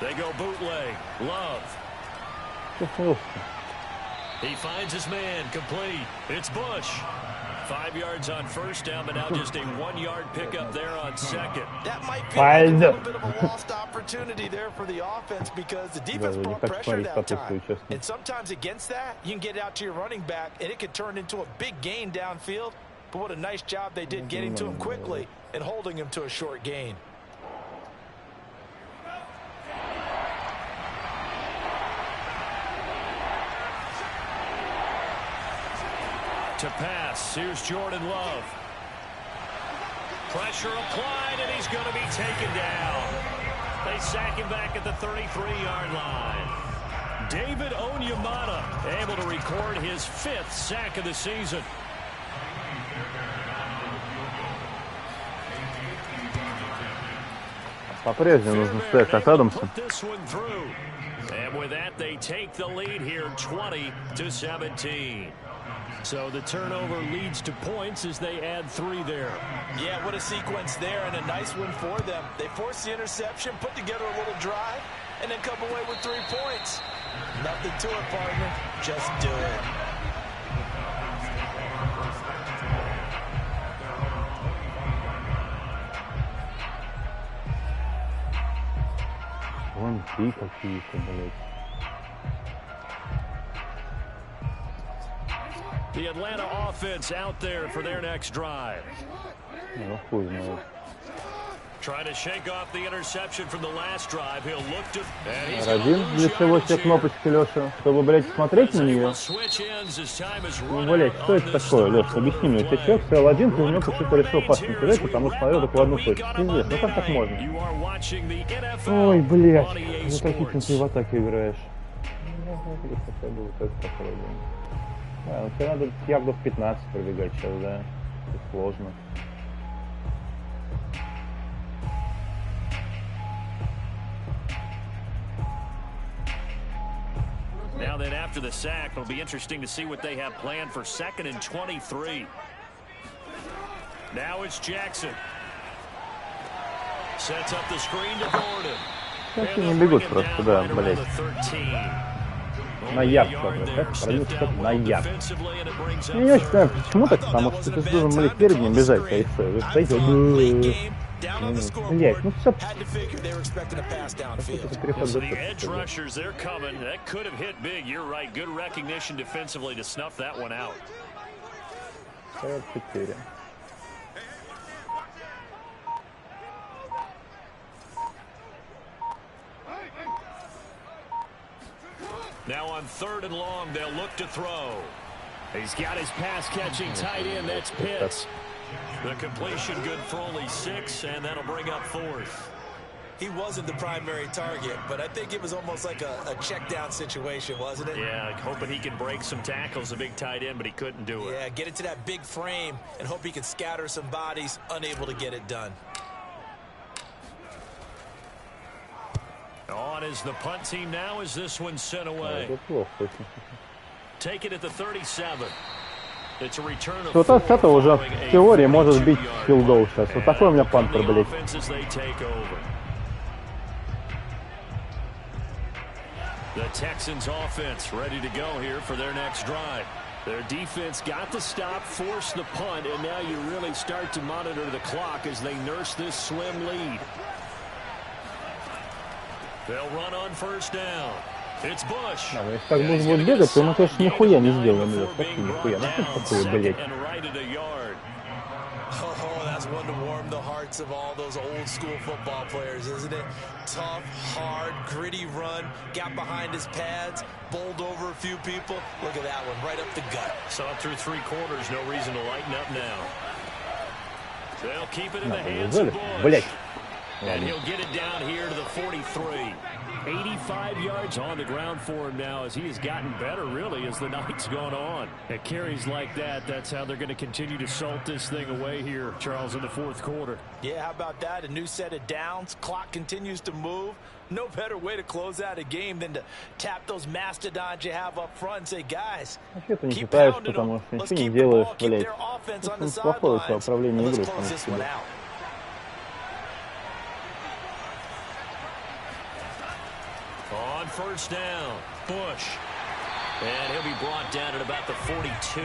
S3: They go bootleg. Love. He finds his man, complete. It's Bush. 5 yards on first down, but now just a 1-yard pickup there on second.
S4: That might be a little bit of a lost opportunity there for the offense because the defense brought pressure that time. And sometimes against that, you can get it out to your running back, and it could turn into a big gain downfield. But what a nice job they did getting to him quickly and holding him to a short gain.
S3: To pass, here's Jordan Love. Pressure applied, and he's going to be taken down. They sack him back at the 33-yard line. David Onyemata able to record his 5th sack of the season.
S2: По-прежнему нужно стоять от Адамса.
S3: And with that, they take the lead here, 20-17. So the turnover leads to points as they add 3 there.
S4: Yeah, what a sequence there, and a nice win for them. They force the interception, put together a little drive, and then come away with 3 points. Nothing to it, partner. Just do it.
S2: Вон ты какие-то, блядь.
S3: The Atlanta offense out there for their next drive.
S2: Ну, хуй знает.
S3: Trying to shake off the interception from the last drive. He'll look to...
S2: Один для чего все кнопочки, Леша? Чтобы, блядь, смотреть на нее? Ну, блядь, что это такое, Леша? Объясни мне. У тебя человек стоял один, ты у него почему-то решил пас не кидать, потому что смотрел только в одну точку. Пиздец, ну как так можно? Ой, блядь, отвратительно ты в атаке играешь. Хотя бы вот это попробуем. Да, ну тебе надо ярдов 15 пробегать сейчас, да? Это сложно.
S3: Now then, after the sack, it'll be interesting to see what they have planned for 2nd and 23. Now it's Jackson. Sets up the screen to Gordon.
S2: Как они бегут просто, да, блядь. На ярд, как продвинуться как на ярд. Я не очень понимаю, почему так, потому что ты должен, блядь, перед ним бежать, а и все. Вы стоите, блядь, ну все.
S3: Edge rushers, they're coming. That could have hit big. You're right. Good recognition defensively to snuff that one out.
S2: 44.
S3: Now on 3rd and long, they'll look to throw. He's got his pass-catching tight end. That's Pitts. The completion good for only 6, and that'll bring up 4th.
S4: He wasn't the primary target, but I think it was almost like a check-down situation, wasn't it?
S3: Yeah, hoping he could break some tackles, a big tight end, but he couldn't do it.
S4: Yeah, get into that big frame and hope he can scatter some bodies, unable to get it done.
S3: On is the punt team now as this one's sent away. Take it at the 37. It's a return of 4
S2: вот это уже в теории может бить филдоу сейчас. Вот такой у меня пантер, блядь.
S3: The Texans offense ready to go here for their next drive. Their defense got the stop, forced the punt, and now you really start to monitor the clock as they nurse this slim lead. They'll run on 1st down. It's Bush.
S2: Да, если так будет бегать, то мы, конечно, нихуя не сделаем. Вообще нихуя. Ну что такое, блядь?
S4: Oh, that's one to warm the hearts of all those old school football players, isn't it? Tough, hard, gritty run, got behind his pads, bowled over a few people. Look at that one, right up the gut.
S3: Saw it through 3 quarters, no reason to lighten up now. They'll keep it in the hands of Bush. And he'll get it down here to the 43. 85 yards on the ground for him now as he has gotten better, really, as the night's gone on. At carries like that, that's how they're going to continue to salt this thing away here, Charles, in the 4th quarter.
S4: Yeah, how about that? A new set of downs. Clock continues to move. No better way to close out a game than to tap those mastodons you have up front and say, guys, keep pounding them. Let's keep the ball, keep their offense on the sidelines. Let's close this one out.
S3: On first down, Bush. And he'll be brought down at about the 42.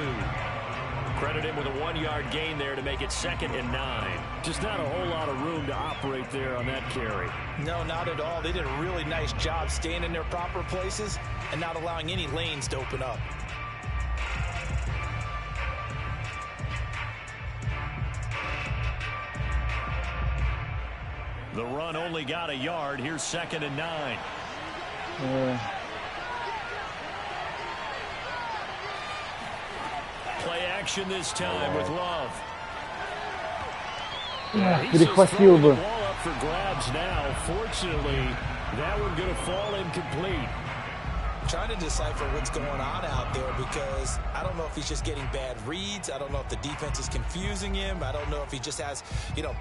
S3: Credit him with a 1-yard gain there to make it 2nd and 9.
S6: Just not a whole lot of room to operate there on that carry.
S4: No, not at all. They did a really nice job staying in their proper places and not allowing any lanes to open up.
S3: The run only got a yard. Here's 2nd and 9. Play action this time with Love.
S2: Перехватил бы.
S6: Ball up for grabs now. Fortunately, that one going to fall incomplete.
S4: Trying to decipher what's going on out there because I don't know if he's just getting bad reads. I don't know if the defense is confusing him. I don't know if he just has,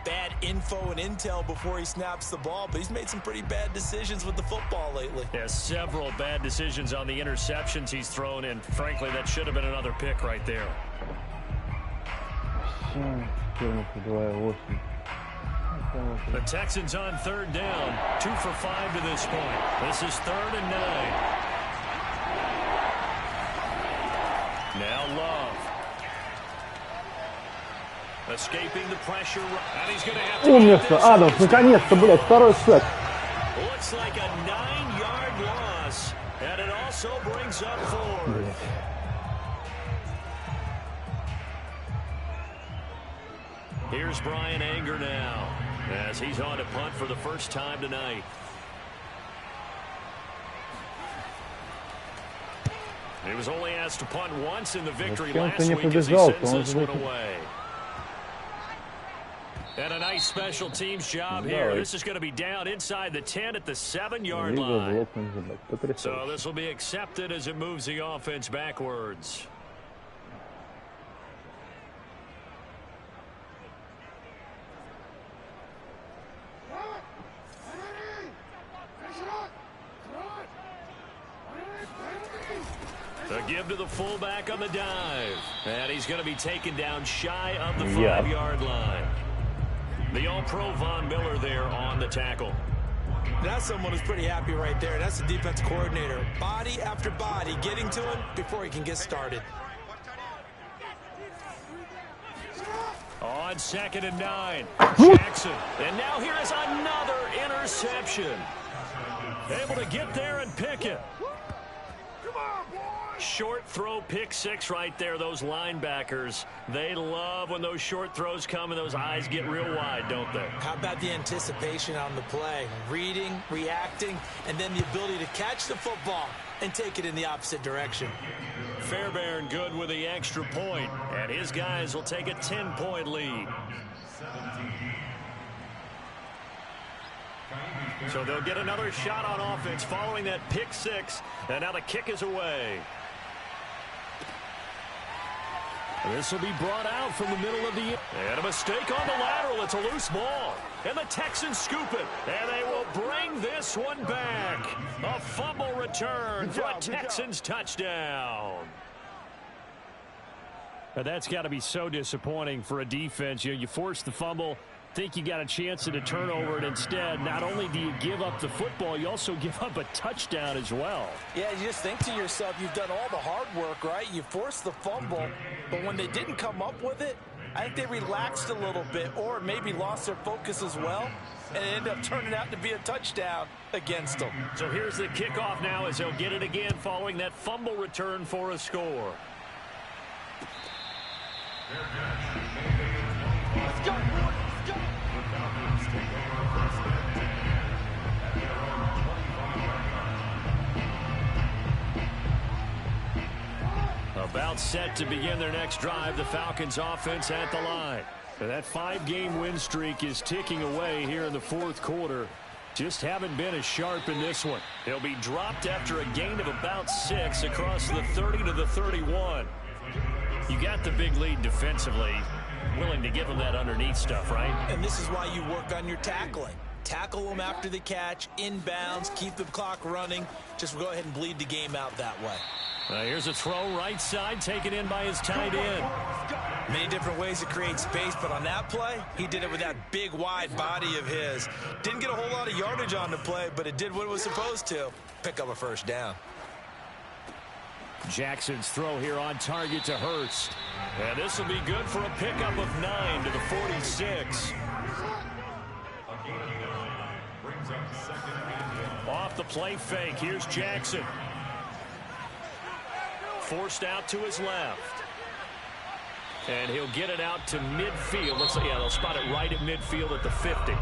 S4: bad info and intel before he snaps the ball. But he's made some pretty bad decisions with the football lately.
S3: Yeah, several bad decisions on the interceptions he's thrown in. Frankly, that should have been another pick right there. The Texans on 3rd down. 2 for 5 to this point. This is 3rd and 9. Now Love. Escaping the pressure. And he's going to have to...
S2: Умница, Адамс, наконец-то, блядь, второй сет.
S3: Looks like a 9-yard loss. And it also brings up 4. Here's Brian Anger now as he's on to punt for the first time tonight. He was only asked to punt once in the victory last week as he sends this one away. And a nice special teams job here. This is going to be down inside the 10 at the 7-yard line. So this will be accepted as it moves the offense backwards. The give to the fullback on the dive. And he's going to be taken down shy of the 5-yard line. The All-Pro Von Miller there on the tackle.
S4: That's someone who's pretty happy right there. That's the defense coordinator. Body after body getting to him before he can get started.
S3: On 2nd and 9, Jackson. And now here is another interception. Able to get there and pick it. Short throw, pick 6 right there. Those linebackers, they love when those short throws come and those eyes get real wide, don't they?
S4: How about the anticipation on the play? Reading, reacting, and then the ability to catch the football and take it in the opposite direction.
S3: Fairbairn good with the extra point, and his guys will take a 10-point lead. So they'll get another shot on offense following that pick 6, and now the kick is away. This will be brought out from the middle of the... And a mistake on the lateral. It's a loose ball. And the Texans scoop it. And they will bring this one back. A fumble return for a Texans touchdown.
S6: But that's got to be so disappointing for a defense. You force the fumble, think you got a chance at a turnover, and instead, not only do you give up the football, you also give up a touchdown as well.
S4: Yeah, you just think to yourself, you've done all the hard work, right? You forced the fumble, but when they didn't come up with it, I think they relaxed a little bit or maybe lost their focus as well, and it ended up turning out to be a touchdown against them.
S3: So here's the kickoff now as they'll get it again following that fumble return for a score.
S5: Let's go, boys. Let's go.
S3: About set to begin their next drive, the Falcons offense at the line.
S6: And that 5-game win streak is ticking away here in the 4th quarter. Just haven't been as sharp in this one.
S3: He'll be dropped after a gain of about 6 across the 30 to the 31. You got the big lead defensively. Willing to give them that underneath stuff, right?
S4: And this is why you work on your tackling. Tackle them after the catch, inbounds, keep the clock running. Just go ahead and bleed the game out that way.
S3: Here's a throw right side, taken in by his tight end.
S4: Many different ways to create space, but on that play, he did it with that big, wide body of his. Didn't get a whole lot of yardage on the play, but it did what it was supposed to. Pick up a first down.
S6: Jackson's throw here on target to Hurst. And this will be good for a pickup of 9 to the 46. Off the play fake, here's Jackson. Forced out to his left. And he'll get it out to midfield. Looks like, yeah, they'll spot it right at midfield at the 50.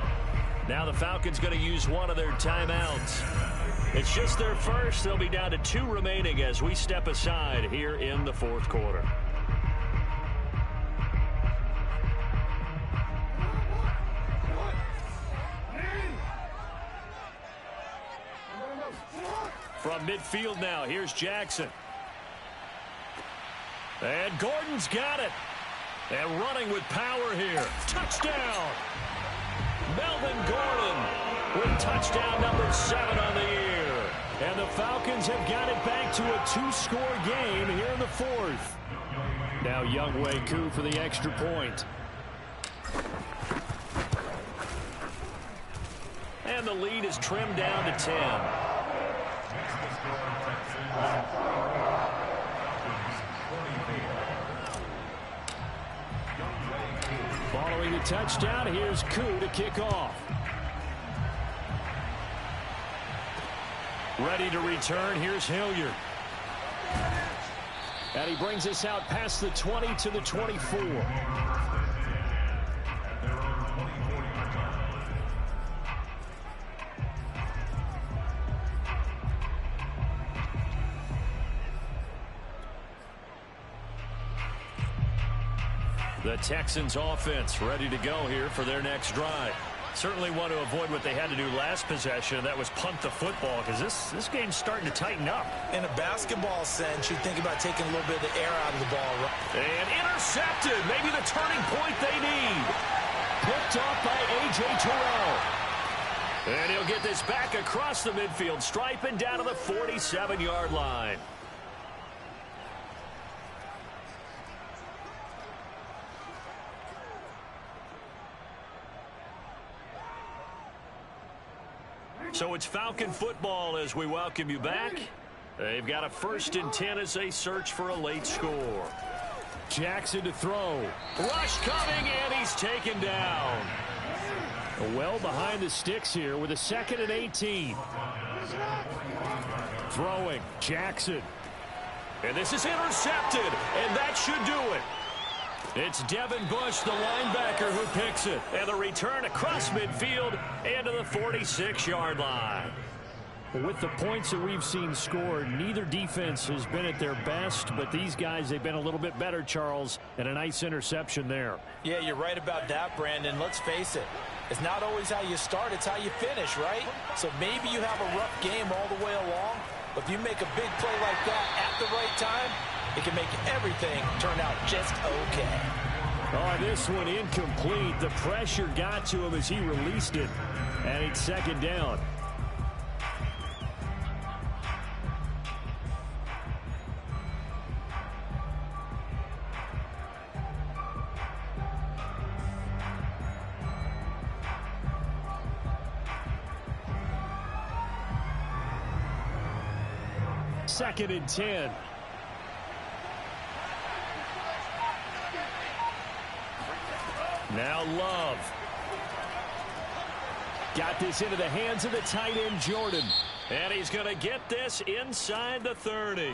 S6: Now the Falcons going to use one of their timeouts. It's just their first. They'll be down to 2 remaining as we step aside here in the fourth quarter. From midfield now, here's Jackson. And Gordon's got it. And running with power here. Touchdown! Melvin Gordon with touchdown number 7 on the year. And the Falcons have got it back to a 2-score game here in the fourth. Now Younghoe Koo for the extra point. And the lead is trimmed down to 10. Following the touchdown, here's Koo to kick off. Ready to return, here's Hilliard. And he brings us out past the 20 to the 24. The Texans offense ready to go here for their next drive. Certainly want to avoid what they had to do last possession, and that was punt the football, because this game's starting to tighten up.
S4: In a basketball sense, you think about taking a little bit of the air out of the ball.
S6: And intercepted. Maybe the turning point they need. Picked off by A.J. Terrell. And he'll get this back across the midfield stripe and down to the 47-yard line. So it's Falcon football as we welcome you back. They've got a 1st and 10 as they search for a late score. Jackson to throw. Rush coming, and he's taken down. Well behind the sticks here with a 2nd and 18. Throwing, Jackson. And this is intercepted, and that should do it. It's Devin Bush, the linebacker, who picks it. And the return across midfield into the 46-yard line. With the points that we've seen scored, neither defense has been at their best, but these guys, they've been a little bit better, Charles, and a nice interception there.
S4: Yeah, you're right about that, Brandon. Let's face it. It's not always how you start, it's how you finish, right? So maybe you have a rough game all the way along, but if you make a big play like that at the right time, it can make everything turn out just okay.
S6: Oh, this one incomplete. The pressure got to him as he released it. And it's 2nd down. Second and 10. Now Love. Got this into the hands of the tight end, Jordan. And he's going to get this inside the 30.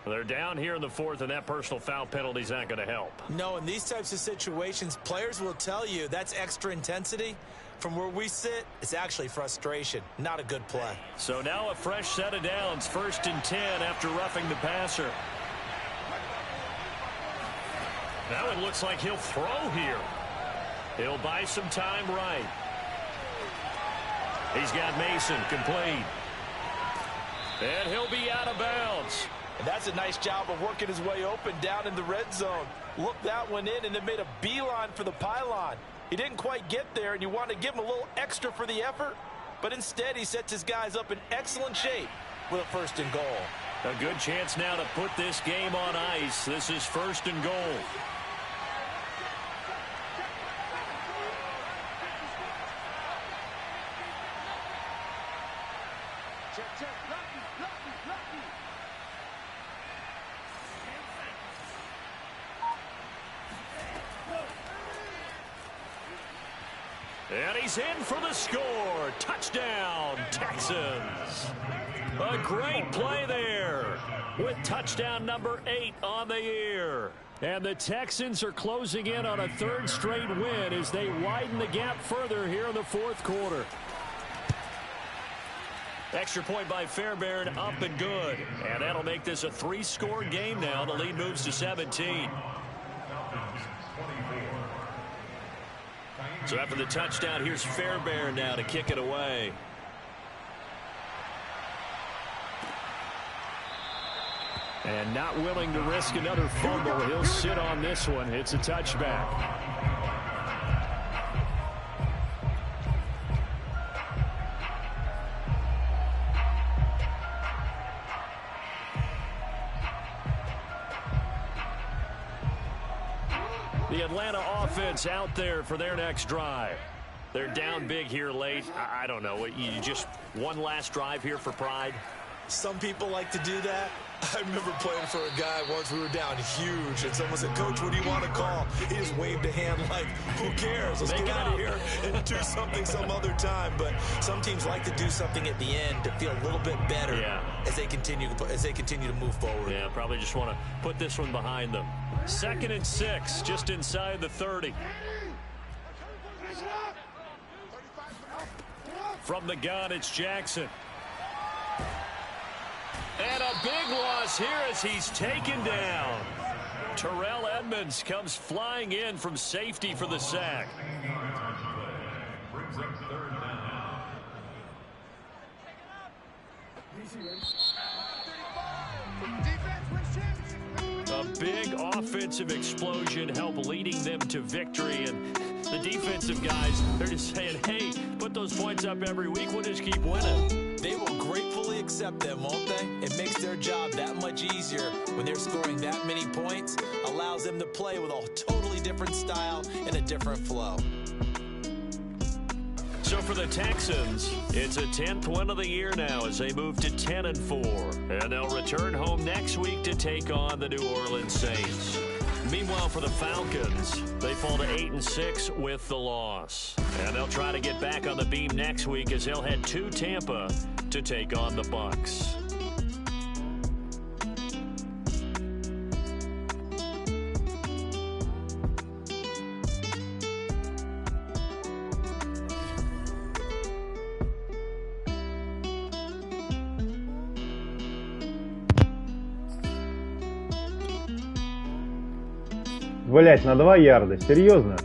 S6: They're down here in the 4th, and that personal foul penalty is not going to help.
S4: No, in these types of situations, players will tell you that's extra intensity. From where we sit, it's actually frustration. Not a good play.
S6: So now a fresh set of downs. 1st and 10 after roughing the passer. Now it looks like he'll throw here. He'll buy some time right. He's got Mason complete. And he'll be out of bounds.
S4: And that's a nice job of working his way open down in the red zone. Looked that one in and then made a beeline for the pylon. He didn't quite get there, and you want to give him a little extra for the effort. But instead, he sets his guys up in excellent shape with a 1st and goal.
S6: A good chance now to put this game on ice. This is 1st and goal. And he's in for the score. Touchdown, Texans. A great play there with touchdown number 8 on the year. And the Texans are closing in on a 3rd straight win as they widen the gap further here in the 4th quarter. Extra point by Fairbairn, up and good. And that'll make this a 3-score game now. The lead moves to 17. So after the touchdown, here's Fairbairn now to kick it away. And not willing to risk another fumble. He'll sit on this one. It's a touchback. The Atlanta offense out there for their next drive. They're down big here late. I don't know. You just one last drive here for pride?
S4: Some people like to do that. I remember playing for a guy once. We were down huge, and someone said, "Coach, what do you want to call?" He just waved a hand like, "Who cares? Let's get out of here and do something some other time." But some teams like to do something at the end to feel a little bit better as they continue to move forward.
S6: Yeah, probably just want to put this one behind them. 2nd and 6, just inside the 30. From the gun, it's Jackson. And a big loss here as he's taken down. Terrell Edmonds comes flying in from safety for the sack. A big offensive explosion helped leading them to victory. And the defensive guys, they're just saying, hey, put those points up every week. We'll just keep winning.
S4: They will gratefully accept them, won't they? It makes their job that much easier when they're scoring that many points. Allows them to play with a totally different style and a different flow.
S6: So for the Texans, it's a 10th win of the year now as they move to 10-4. And they'll return home next week to take on the New Orleans Saints. Meanwhile, for the Falcons, they fall to 8-6 with the loss. And they'll try to get back on the beam next week as they'll head to Tampa to take on the Bucs.
S2: Блять, на 2 ярда. Серьезно?